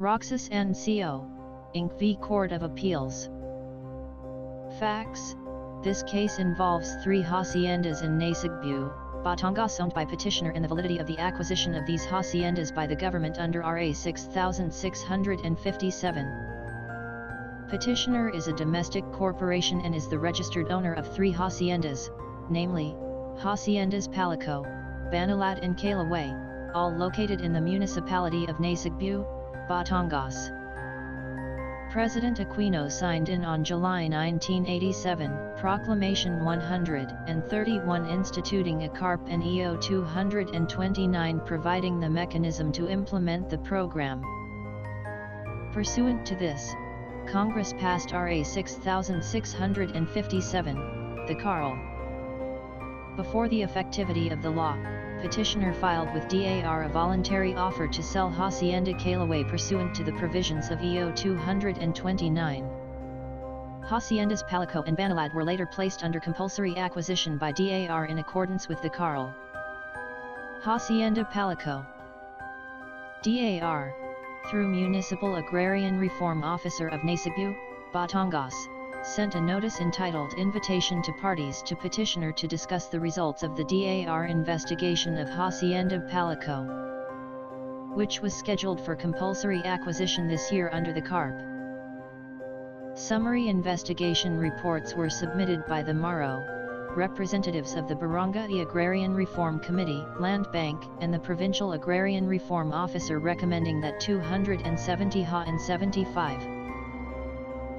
Roxas NCO, Inc. v. Court of Appeals. Facts: this case involves 3 haciendas in Nasugbu, Batangas owned by petitioner and the validity of the acquisition of these haciendas by the government under RA 6657. Petitioner is a domestic corporation and is the registered owner of 3 haciendas, namely, Haciendas Palico, Banalad and Kalaway, all located in the municipality of Nasugbu, Batangas. President Aquino signed in on July 1987, Proclamation 131 instituting a CARP and EO 229 providing the mechanism to implement the program. Pursuant to this, Congress passed RA 6657, the CARL. Before the effectivity of the law, petitioner filed with DAR a voluntary offer to sell Hacienda Kalaway pursuant to the provisions of EO 229. Haciendas Palico and Banalad were later placed under compulsory acquisition by DAR in accordance with the CARL. Hacienda Palico. DAR, through Municipal Agrarian Reform Officer of Nasugbu, Batangas, sent a notice entitled Invitation to Parties to Petitioner to discuss the results of the DAR investigation of Hacienda Palico, which was scheduled for compulsory acquisition this year under the CARP. Summary investigation reports were submitted by the MARO, representatives of the Barangay Agrarian Reform Committee, Land Bank, and the Provincial Agrarian Reform Officer recommending that 270 ha and 75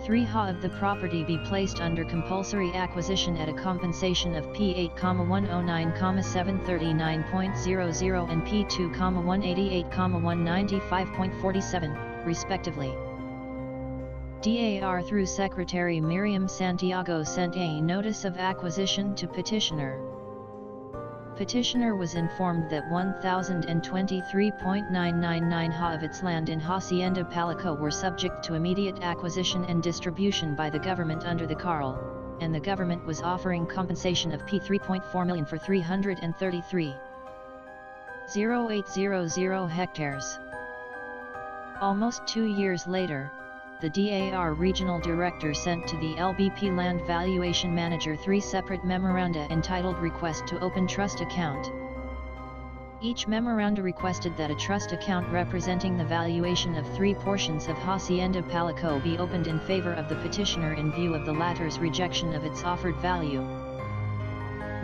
3 ha of the property be placed under compulsory acquisition at a compensation of P8,109,739.00 and P2,188,195.47, respectively. DAR through Secretary Miriam Santiago sent a notice of acquisition to petitioner. Petitioner was informed that 1,023.999 ha of its land in Hacienda Palico were subject to immediate acquisition and distribution by the government under the CARL, and the government was offering compensation of P3.4 million for 333,0800 hectares. Almost 2 years later, the DAR Regional Director sent to the LBP Land Valuation Manager 3 separate memoranda entitled Request to Open Trust Account. Each memoranda requested that a trust account representing the valuation of 3 portions of Hacienda Palico be opened in favor of the petitioner in view of the latter's rejection of its offered value.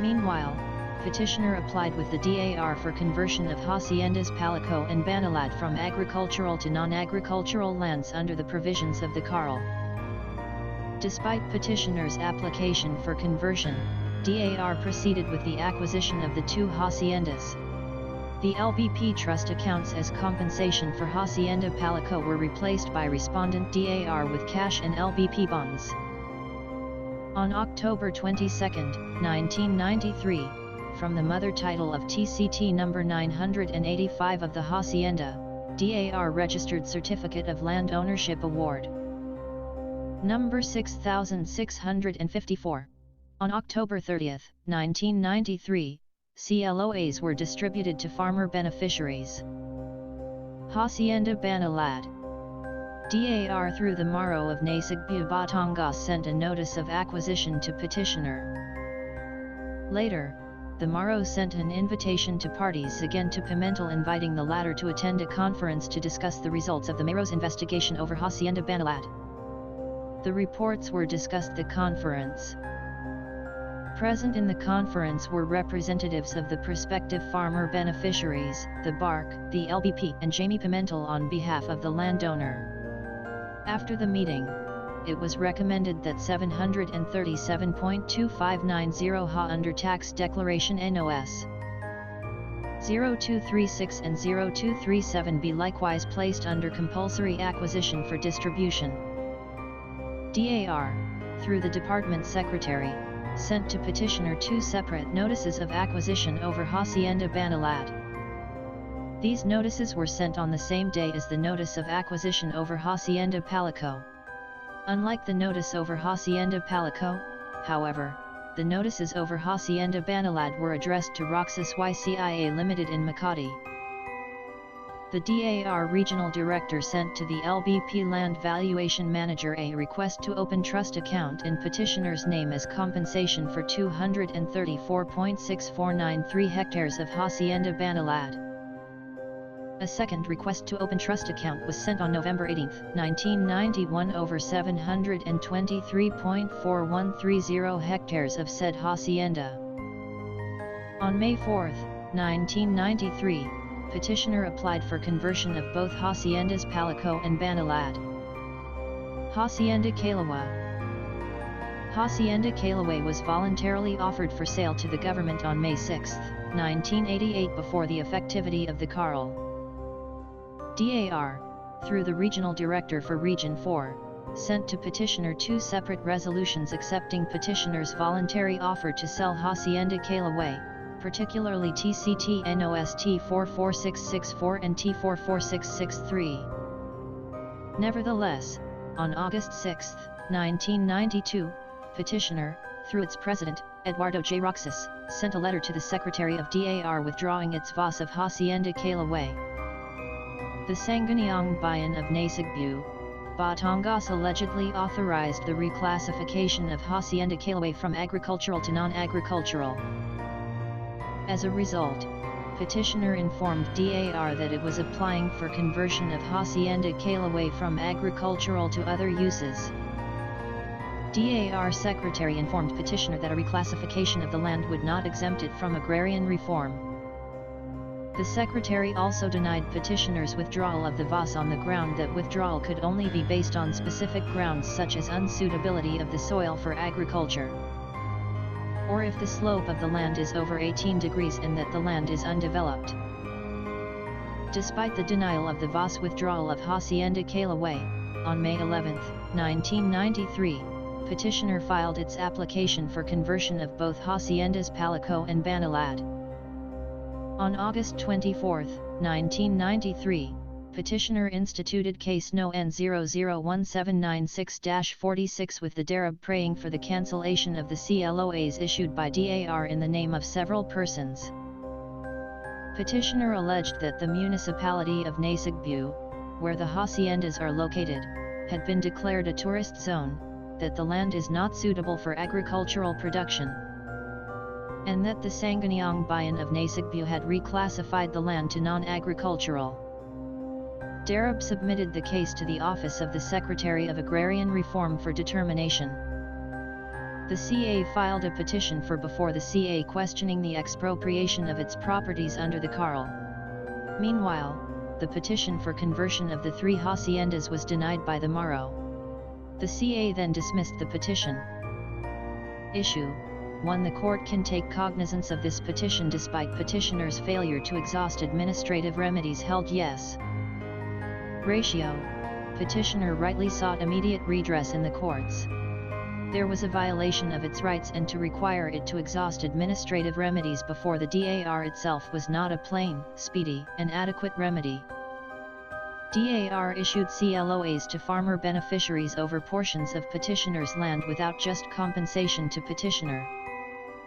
Meanwhile, petitioner applied with the DAR for conversion of Haciendas Palico and Banalad from agricultural to non-agricultural lands under the provisions of the CARL. Despite petitioner's application for conversion, DAR proceeded with the acquisition of the 2 haciendas. The LBP trust accounts as compensation for Hacienda Palico were replaced by respondent DAR with cash and LBP bonds. On October 22, 1993, from the mother title of TCT number 985 of the Hacienda, DAR registered Certificate of Land Ownership Award number 6654. On October 30, 1993, CLOAs were distributed to farmer beneficiaries. Hacienda Banalad. DAR through the MARO of Nasugbu Batangas sent a notice of acquisition to petitioner. Later, the MARO sent an invitation to parties again to Pimentel inviting the latter to attend a conference to discuss the results of the MARO's investigation over Hacienda Banalad. The reports were discussed at the conference. Present in the conference were representatives of the prospective farmer beneficiaries, the BARC, the LBP, and Jamie Pimentel on behalf of the landowner. After the meeting, it was recommended that 737.2590 ha under tax declaration NOS 0236 and 0237 be likewise placed under compulsory acquisition for distribution. DAR, through the Department Secretary, sent to petitioner 2 separate notices of acquisition over Hacienda Banalad. These notices were sent on the same day as the notice of acquisition over Hacienda Palico. Unlike the notice over Hacienda Palico, however, the notices over Hacienda Banalad were addressed to Roxas YCIA Limited in Makati. The DAR Regional Director sent to the LBP Land Valuation Manager a request to open trust account in petitioner's name as compensation for 234.6493 hectares of Hacienda Banalad. A second request to open trust account was sent on November 18, 1991 over 723.4130 hectares of said hacienda. On May 4, 1993, petitioner applied for conversion of both haciendas Palico and Banalad. Hacienda Kalawa. Hacienda Kalawa was voluntarily offered for sale to the government on May 6, 1988 before the effectivity of the CARL. DAR, through the Regional Director for Region 4, sent to petitioner two separate resolutions accepting petitioner's voluntary offer to sell Hacienda Kalawa, particularly TCT NOST 44664 and T 44663. Nevertheless, on August 6, 1992, petitioner, through its president, Eduardo J. Roxas, sent a letter to the Secretary of DAR withdrawing its VOS of Hacienda Kalawa. The Sangguniang Bayan of Nasugbu, Batangas allegedly authorized the reclassification of Hacienda Kalawa from agricultural to non-agricultural. As a result, petitioner informed DAR that it was applying for conversion of Hacienda Kalawa from agricultural to other uses. DAR Secretary informed petitioner that a reclassification of the land would not exempt it from agrarian reform. The Secretary also denied petitioner's withdrawal of the VOS on the ground that withdrawal could only be based on specific grounds such as unsuitability of the soil for agriculture, or if the slope of the land is over 18 degrees and that the land is undeveloped. Despite the denial of the VOS withdrawal of Hacienda Kalawa, on May 11, 1993, petitioner filed its application for conversion of both haciendas Palico and Banalad. On August 24, 1993, petitioner instituted case No. N001796-46 with the Darab praying for the cancellation of the CLOAs issued by DAR in the name of several persons. Petitioner alleged that the municipality of Nasugbu, where the haciendas are located, had been declared a tourist zone, that the land is not suitable for agricultural production, and that the Sangguniang Bayan of Nasugbu had reclassified the land to non-agricultural. Darab submitted the case to the Office of the Secretary of Agrarian Reform for determination. The CA filed a petition before the CA questioning the expropriation of its properties under the CARL. Meanwhile, the petition for conversion of the three haciendas was denied by the Maro. The CA then dismissed the petition. Issue 1. The court can take cognizance of this petition despite petitioner's failure to exhaust administrative remedies held yes. Ratio. Petitioner rightly sought immediate redress in the courts. There was a violation of its rights, and to require it to exhaust administrative remedies before the DAR itself was not a plain, speedy, and adequate remedy. DAR issued CLOAs to farmer beneficiaries over portions of petitioner's land without just compensation to petitioner.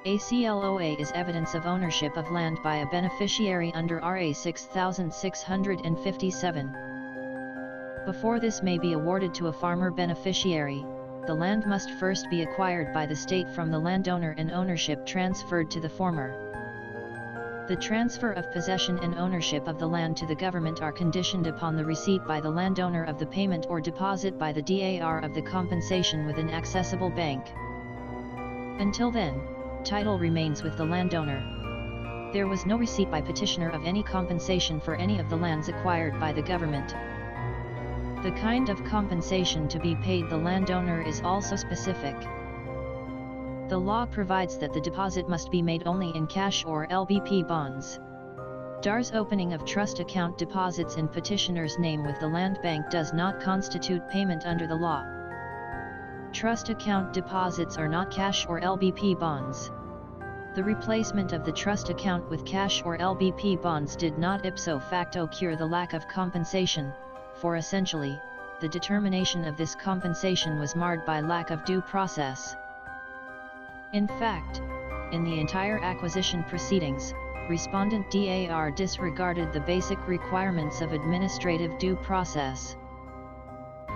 A CLOA is evidence of ownership of land by a beneficiary under RA 6657. Before this may be awarded to a farmer beneficiary, the land must first be acquired by the state from the landowner and ownership transferred to the former. The transfer of possession and ownership of the land to the government are conditioned upon the receipt by the landowner of the payment or deposit by the DAR of the compensation with an accessible bank. Until then, title remains with the landowner. There was no receipt by petitioner of any compensation for any of the lands acquired by the government. The kind of compensation to be paid the landowner is also specific. The law provides that the deposit must be made only in cash or LBP bonds. DAR's opening of trust account deposits in petitioner's name with the land bank does not constitute payment under the law. Trust account deposits are not cash or LBP bonds. The replacement of the trust account with cash or LBP bonds did not ipso facto cure the lack of compensation, for essentially, the determination of this compensation was marred by lack of due process. In fact, in the entire acquisition proceedings, respondent DAR disregarded the basic requirements of administrative due process.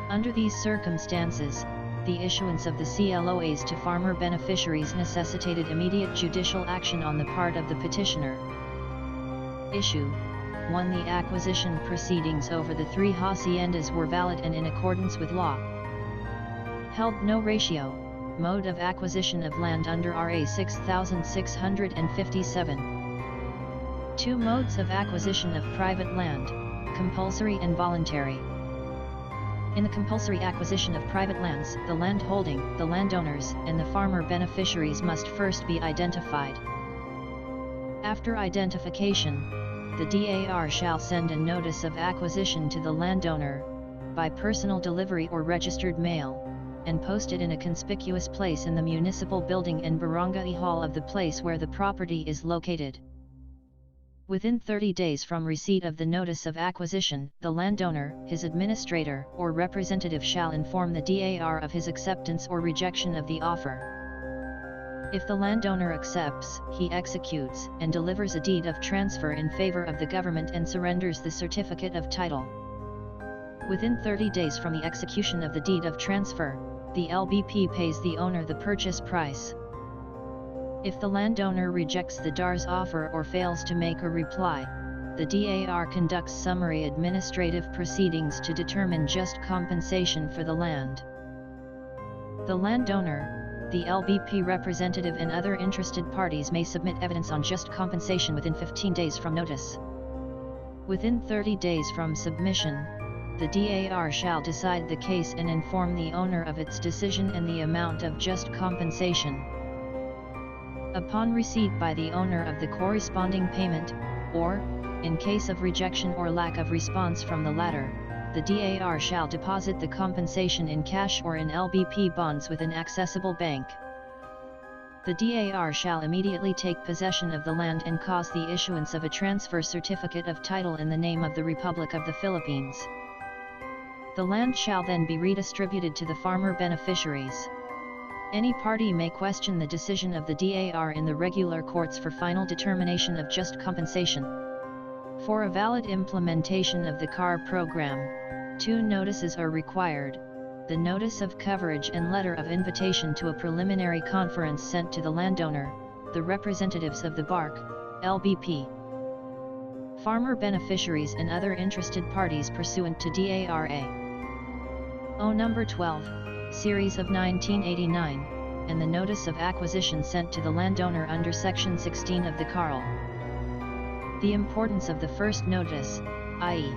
Under these circumstances, the issuance of the CLOAs to farmer beneficiaries necessitated immediate judicial action on the part of the petitioner. Issue 1. The acquisition proceedings over the 3 haciendas were valid and in accordance with law. Held no ratio, mode of acquisition of land under RA 6657. 2 modes of acquisition of private land, compulsory and voluntary. In the compulsory acquisition of private lands, the land holding, the landowners, and the farmer beneficiaries must first be identified. After identification, the DAR shall send a notice of acquisition to the landowner, by personal delivery or registered mail, and post it in a conspicuous place in the municipal building and barangay hall of the place where the property is located. Within 30 days from receipt of the notice of acquisition, the landowner, his administrator, or representative shall inform the DAR of his acceptance or rejection of the offer. If the landowner accepts, he executes and delivers a deed of transfer in favor of the government and surrenders the certificate of title. Within 30 days from the execution of the deed of transfer, the LBP pays the owner the purchase price. If the landowner rejects the DAR's offer or fails to make a reply, the DAR conducts summary administrative proceedings to determine just compensation for the land. The landowner, the LBP representative and other interested parties may submit evidence on just compensation within 15 days from notice. Within 30 days from submission, the DAR shall decide the case and inform the owner of its decision and the amount of just compensation. Upon receipt by the owner of the corresponding payment, or, in case of rejection or lack of response from the latter, the DAR shall deposit the compensation in cash or in LBP bonds with an accessible bank. The DAR shall immediately take possession of the land and cause the issuance of a transfer certificate of title in the name of the Republic of the Philippines. The land shall then be redistributed to the farmer beneficiaries. Any party may question the decision of the DAR in the regular courts for final determination of just compensation. For a valid implementation of the CAR program, 2 notices are required: the notice of coverage and letter of invitation to a preliminary conference sent to the landowner, the representatives of the BARC, LBP, farmer beneficiaries and other interested parties pursuant to DARA. O number 12, series of 1989, and the notice of acquisition sent to the landowner under Section 16 of the CARL. The importance of the first notice, i.e.,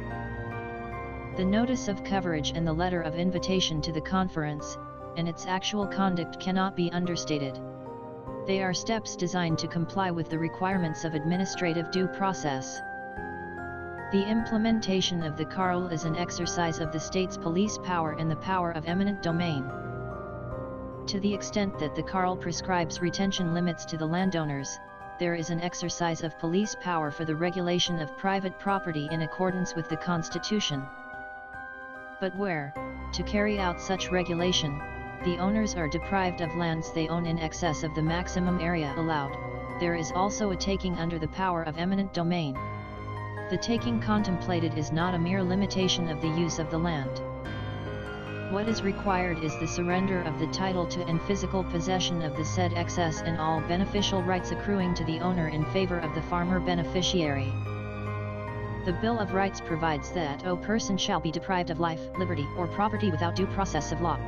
the notice of coverage and the letter of invitation to the conference, and its actual conduct cannot be understated. They are steps designed to comply with the requirements of administrative due process. The implementation of the CARL is an exercise of the state's police power and the power of eminent domain. To the extent that the CARL prescribes retention limits to the landowners, there is an exercise of police power for the regulation of private property in accordance with the Constitution. But where, to carry out such regulation, the owners are deprived of lands they own in excess of the maximum area allowed, there is also a taking under the power of eminent domain. The taking contemplated is not a mere limitation of the use of the land. What is required is the surrender of the title to and physical possession of the said excess and all beneficial rights accruing to the owner in favor of the farmer beneficiary. The Bill of Rights provides that no person shall be deprived of life, liberty, or property without due process of law.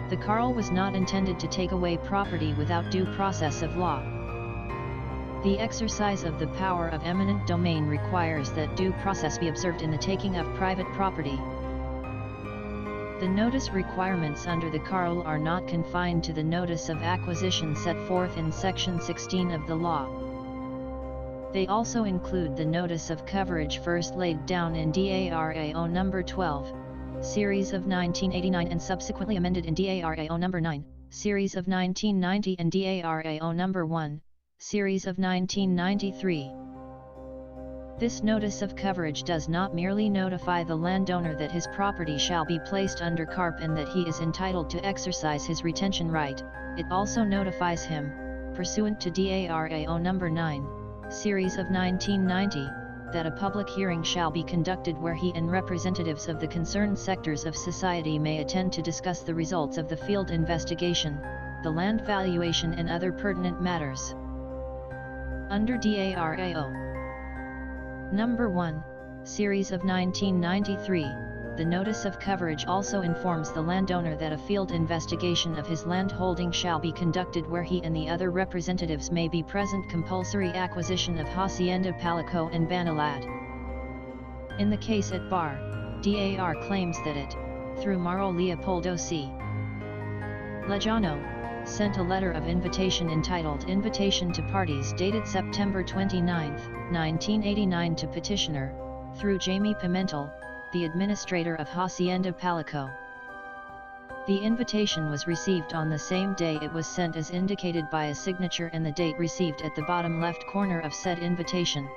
The CARL was not intended to take away property without due process of law. The exercise of the power of eminent domain requires that due process be observed in the taking of private property. The notice requirements under the CARL are not confined to the notice of acquisition set forth in Section 16 of the law. They also include the notice of coverage first laid down in DARAO number 12, series of 1989 and subsequently amended in DARAO number 9, series of 1990 and DARAO number 1, series of 1993. This notice of coverage does not merely notify the landowner that his property shall be placed under CARP and that he is entitled to exercise his retention right, it also notifies him, pursuant to DARAO number 9, series of 1990, that a public hearing shall be conducted where he and representatives of the concerned sectors of society may attend to discuss the results of the field investigation, the land valuation and other pertinent matters. Under DARAO Number 1, series of 1993, the notice of coverage also informs the landowner that a field investigation of his land holding shall be conducted where he and the other representatives may be present. Compulsory acquisition of Hacienda Palico and Banalad. In the case at bar, DAR claims that it, through Mauro Leopoldo C. Lejano, sent a letter of invitation entitled Invitation to Parties dated September 29, 1989 to petitioner, through Jamie Pimentel, the administrator of Hacienda Palico. The invitation was received on the same day it was sent as indicated by a signature and the date received at the bottom left corner of said invitation.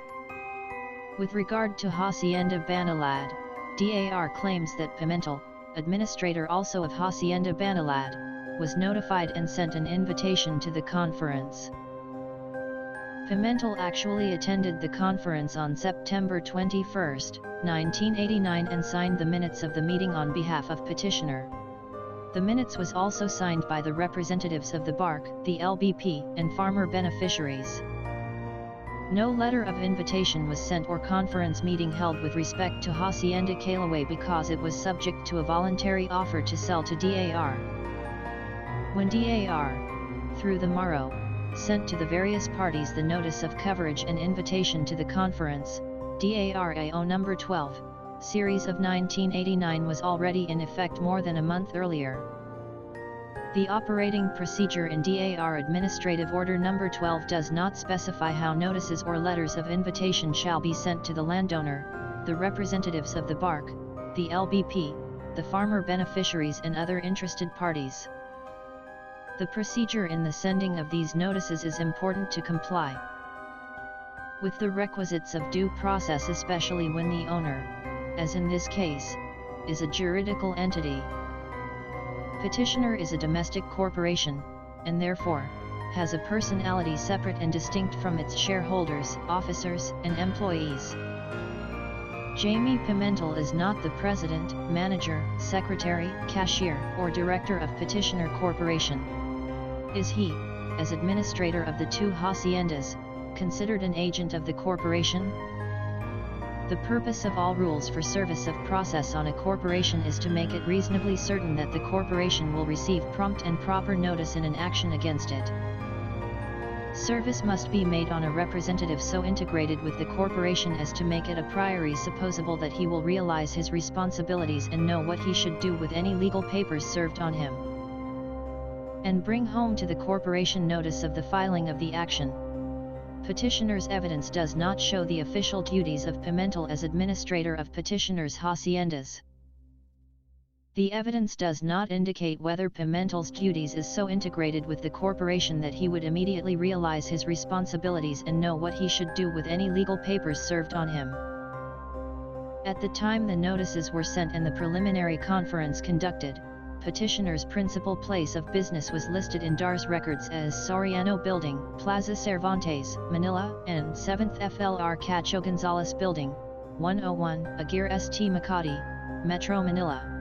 With regard to Hacienda Banalad, DAR claims that Pimentel, administrator also of Hacienda Banalad, was notified and sent an invitation to the conference. Pimentel actually attended the conference on September 21, 1989 and signed the minutes of the meeting on behalf of petitioner. The minutes was also signed by the representatives of the BARC, the LBP, and farmer beneficiaries. No letter of invitation was sent or conference meeting held with respect to Hacienda Calaway because it was subject to a voluntary offer to sell to DAR. When DAR, through the Mauro, sent to the various parties the notice of coverage and invitation to the conference, DARAO number 12, series of 1989 was already in effect more than a month earlier. The operating procedure in DAR Administrative Order number 12 does not specify how notices or letters of invitation shall be sent to the landowner, the representatives of the BARC, the LBP, the farmer beneficiaries and other interested parties. The procedure in the sending of these notices is important to comply with the requisites of due process, especially when the owner, as in this case, is a juridical entity. Petitioner is a domestic corporation, and therefore, has a personality separate and distinct from its shareholders, officers, and employees. Jamie Pimentel is not the president, manager, secretary, cashier, or director of Petitioner Corporation. Is he, as administrator of the two haciendas, considered an agent of the corporation? The purpose of all rules for service of process on a corporation is to make it reasonably certain that the corporation will receive prompt and proper notice in an action against it. Service must be made on a representative so integrated with the corporation as to make it a priori supposable that he will realize his responsibilities and know what he should do with any legal papers served on him, and bring home to the corporation notice of the filing of the action. Petitioner's evidence does not show the official duties of Pimentel as administrator of petitioner's haciendas. The evidence does not indicate whether Pimentel's duties is so integrated with the corporation that he would immediately realize his responsibilities and know what he should do with any legal papers served on him. At the time the notices were sent and the preliminary conference conducted, petitioner's principal place of business was listed in DAR's records as Soriano Building, Plaza Cervantes, Manila, and 7th FLR Cacho Gonzalez Building, 101, Aguirre St. Makati, Metro Manila.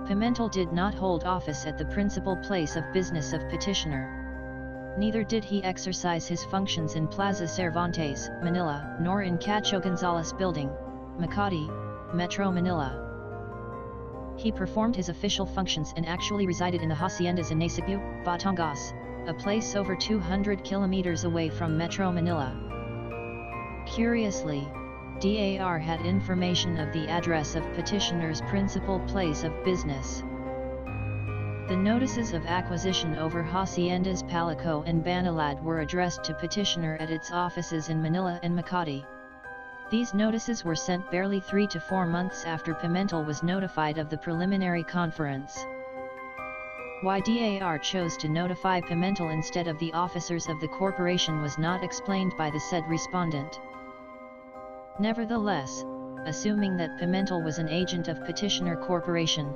Pimentel did not hold office at the principal place of business of petitioner. Neither did he exercise his functions in Plaza Cervantes, Manila, nor in Cacho Gonzalez Building, Makati, Metro Manila. He performed his official functions and actually resided in the haciendas in Nasugbu, Batangas, a place over 200 kilometers away from Metro Manila. Curiously, DAR had information of the address of petitioner's principal place of business. The notices of acquisition over Haciendas Palico and Banalad were addressed to petitioner at its offices in Manila and Makati. These notices were sent barely 3 to 4 months after Pimentel was notified of the preliminary conference. Why DAR chose to notify Pimentel instead of the officers of the corporation was not explained by the said respondent. Nevertheless, assuming that Pimentel was an agent of Petitioner Corporation,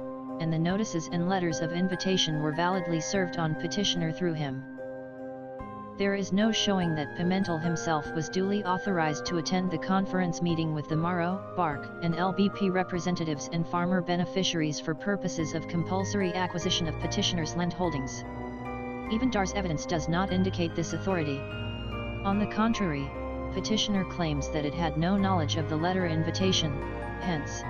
and the notices and letters of invitation were validly served on petitioner through him, There is no showing that Pimentel himself was duly authorized to attend the conference meeting with the Maro, Bark, and LBP representatives and farmer beneficiaries for purposes of compulsory acquisition of petitioners' land holdings. Even DAR's evidence does not indicate this authority. On the contrary, petitioner claims that it had no knowledge of the letter invitation, hence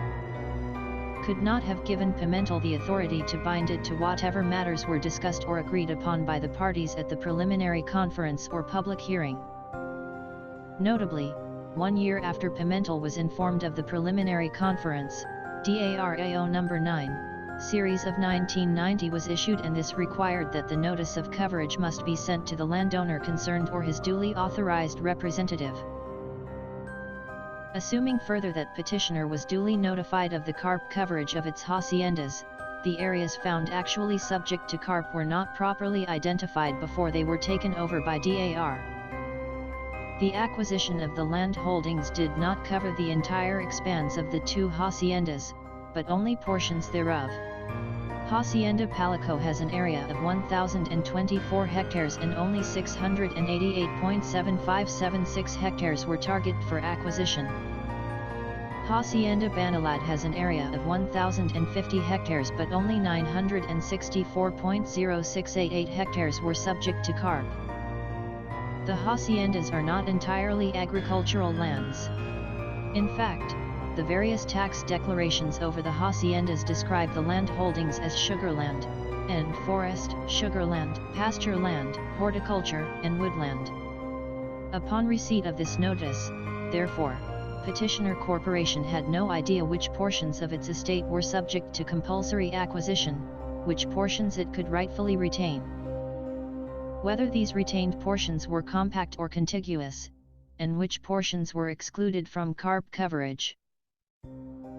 could not have given Pimentel the authority to bind it to whatever matters were discussed or agreed upon by the parties at the preliminary conference or public hearing. Notably, 1 year after Pimentel was informed of the preliminary conference, DARAO No. 9, series of 1990 was issued, and this required that the notice of coverage must be sent to the landowner concerned or his duly authorized representative. Assuming further that petitioner was duly notified of the carp coverage of its haciendas, the areas found actually subject to carp were not properly identified before they were taken over by DAR. The acquisition of the land holdings did not cover the entire expanse of the 2 haciendas, but only portions thereof. Hacienda Palico has an area of 1,024 hectares and only 688.7576 hectares were targeted for acquisition. Hacienda Banalad has an area of 1,050 hectares but only 964.0688 hectares were subject to carp. The haciendas are not entirely agricultural lands. In fact, the various tax declarations over the haciendas describe the land holdings as sugarland, and forest, sugarland, pasture land, horticulture, and woodland. Upon receipt of this notice, therefore, Petitioner Corporation had no idea which portions of its estate were subject to compulsory acquisition, which portions it could rightfully retain. Whether these retained portions were compact or contiguous, and which portions were excluded from carp coverage.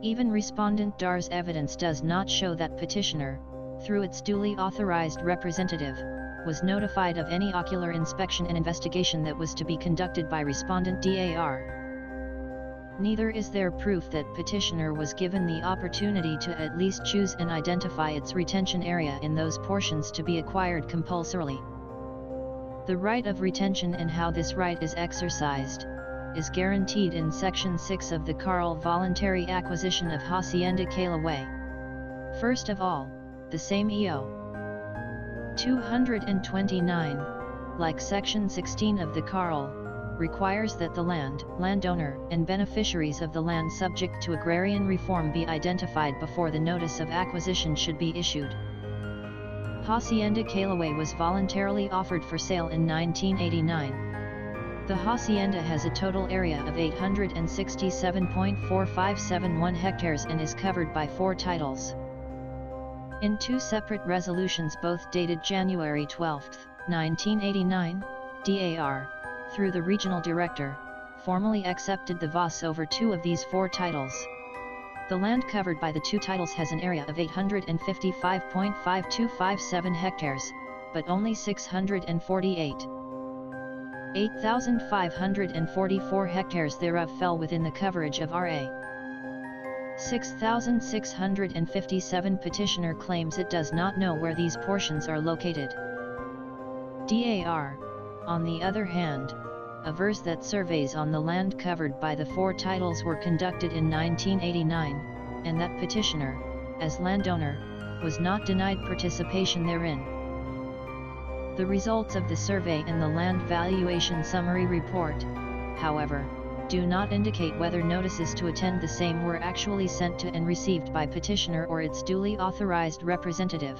Even respondent DAR's evidence does not show that petitioner, through its duly authorized representative, was notified of any ocular inspection and investigation that was to be conducted by respondent DAR. Neither is there proof that petitioner was given the opportunity to at least choose and identify its retention area in those portions to be acquired compulsorily. The right of retention and how this right is exercised is guaranteed in Section 6 of the Carl Voluntary Acquisition of Hacienda Calaway. First of all, the same EO 229, like Section 16 of the Carl, requires that the landowner, and beneficiaries of the land subject to agrarian reform be identified before the notice of acquisition should be issued. Hacienda Calaway was voluntarily offered for sale in 1989. The hacienda has a total area of 867.4571 hectares and is covered by 4 titles. In 2 separate resolutions, both dated January 12, 1989, DAR, through the regional director, formally accepted the VAS over 2 of these 4 titles. The land covered by the 2 titles has an area of 855.5257 hectares, but only 8,544 hectares thereof fell within the coverage of RA. 6,657 petitioner claims it does not know where these portions are located. DAR, on the other hand, avers that surveys on the land covered by the 4 titles were conducted in 1989, and that petitioner, as landowner, was not denied participation therein. The results of the survey and the land valuation summary report, however, do not indicate whether notices to attend the same were actually sent to and received by petitioner or its duly authorized representative.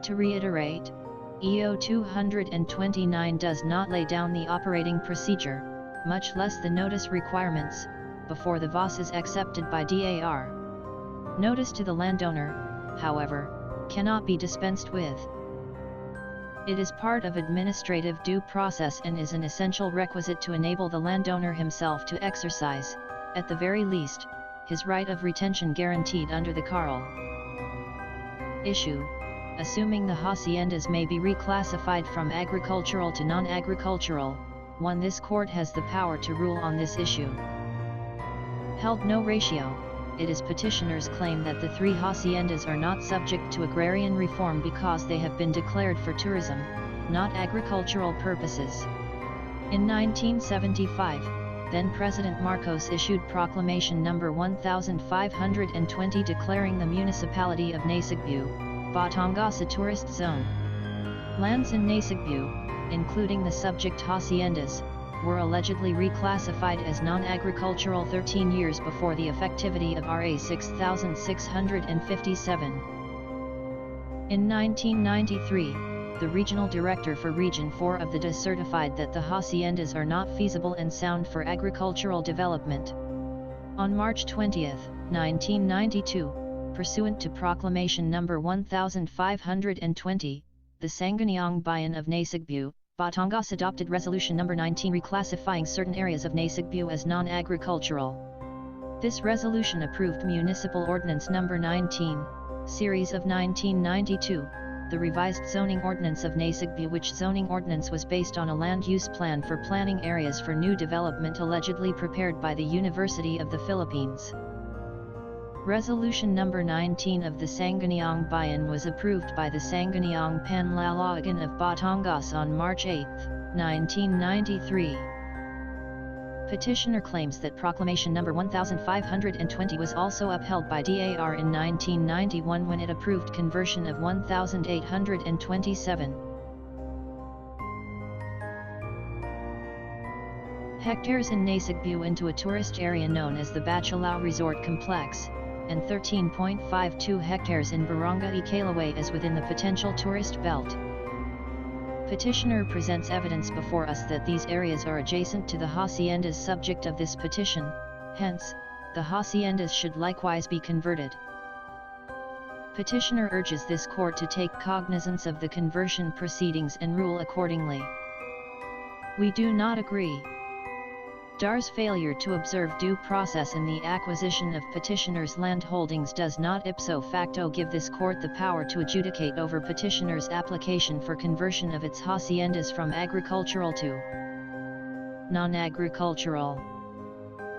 To reiterate, EO 229 does not lay down the operating procedure, much less the notice requirements, before the VAS is accepted by DAR. Notice to the landowner, however, cannot be dispensed with. It is part of administrative due process and is an essential requisite to enable the landowner himself to exercise, at the very least, his right of retention guaranteed under the Carl. Issue. Assuming the haciendas may be reclassified from agricultural to non-agricultural, 1. This court has the power to rule on this issue. Held no ratio, it is petitioner's claim that the 3 haciendas are not subject to agrarian reform because they have been declared for tourism, not agricultural purposes. In 1975, then-President Marcos issued Proclamation No. 1520 declaring the municipality of Nasugbu, Batangas a tourist zone. Lands in Nasugbu, including the subject haciendas, were allegedly reclassified as non-agricultural 13 years before the effectivity of RA 6657. In 1993, the regional director for Region 4 of the DA certified that the haciendas are not feasible and sound for agricultural development. On March 20, 1992, pursuant to Proclamation No. 1520, the Sangguniang Bayan of Nasugbu, Batangas adopted Resolution No. 19 reclassifying certain areas of Nasugbu as non-agricultural. This resolution approved Municipal Ordinance No. 19, Series of 1992, the revised zoning ordinance of Nasugbu, which zoning ordinance was based on a land use plan for planning areas for new development allegedly prepared by the University of the Philippines. Resolution No. 19 of the Sangguniang Bayan was approved by the Sangguniang Panlalawigan of Batangas on March 8, 1993. Petitioner claims that Proclamation No. 1520 was also upheld by DAR in 1991 when it approved conversion of 1,827 hectares in Nasugbu into a tourist area known as the Bacalao Resort Complex, and 13.52 hectares in Barangay Calaway as within the potential tourist belt. Petitioner presents evidence before us that these areas are adjacent to the haciendas subject of this petition, hence, the haciendas should likewise be converted. Petitioner urges this court to take cognizance of the conversion proceedings and rule accordingly. We do not agree. DAR's failure to observe due process in the acquisition of petitioner's land holdings does not ipso facto give this court the power to adjudicate over petitioner's application for conversion of its haciendas from agricultural to non-agricultural.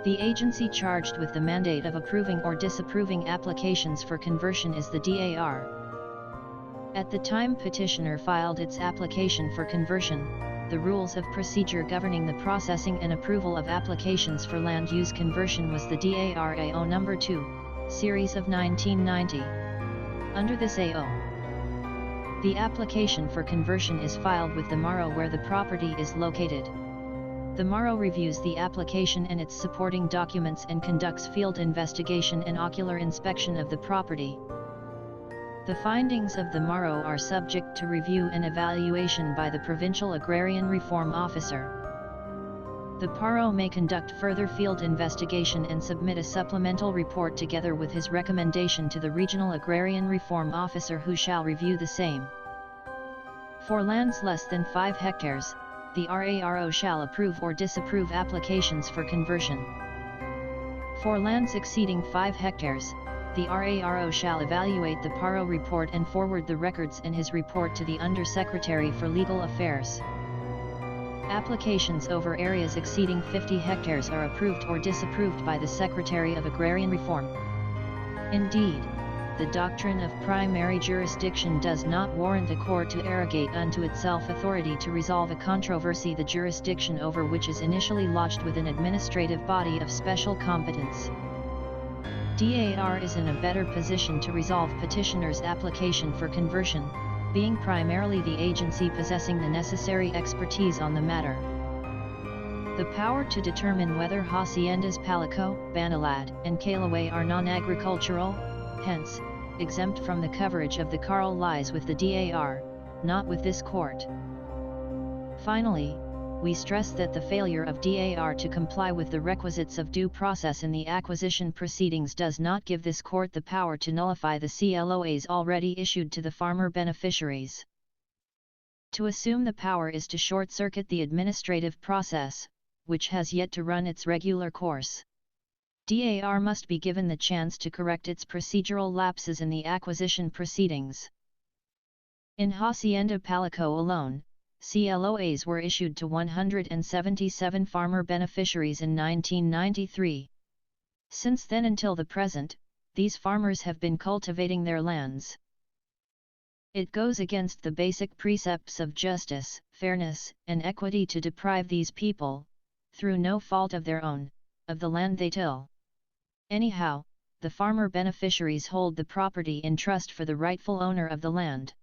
The agency charged with the mandate of approving or disapproving applications for conversion is the DAR. At the time petitioner filed its application for conversion, the rules of procedure governing the processing and approval of applications for land use conversion was the DARAO No. 2, Series of 1990. Under this AO, the application for conversion is filed with the MARO where the property is located. The MARO reviews the application and its supporting documents and conducts field investigation and ocular inspection of the property. The findings of the MARO are subject to review and evaluation by the Provincial Agrarian Reform Officer. The PARO may conduct further field investigation and submit a supplemental report together with his recommendation to the Regional Agrarian Reform Officer who shall review the same. For lands less than 5 hectares, the RARO shall approve or disapprove applications for conversion. For lands exceeding 5 hectares, the RARO shall evaluate the PARO report and forward the records in his report to the Undersecretary for Legal Affairs. Applications over areas exceeding 50 hectares are approved or disapproved by the Secretary of Agrarian Reform. Indeed, the doctrine of primary jurisdiction does not warrant a court to arrogate unto itself authority to resolve a controversy the jurisdiction over which is initially lodged with an administrative body of special competence. DAR is in a better position to resolve petitioner's application for conversion, being primarily the agency possessing the necessary expertise on the matter. The power to determine whether haciendas Palico, Banalad, and Calaway are non-agricultural, hence, exempt from the coverage of the CARL lies with the DAR, not with this court. Finally, we stress that the failure of DAR to comply with the requisites of due process in the acquisition proceedings does not give this court the power to nullify the CLOAs already issued to the farmer beneficiaries. To assume the power is to short-circuit the administrative process, which has yet to run its regular course. DAR must be given the chance to correct its procedural lapses in the acquisition proceedings. In Hacienda Palico alone, CLOAs were issued to 177 farmer beneficiaries in 1993. Since then until the present, these farmers have been cultivating their lands. It goes against the basic precepts of justice, fairness, and equity to deprive these people, through no fault of their own, of the land they till. Anyhow, the farmer beneficiaries hold the property in trust for the rightful owner of the land.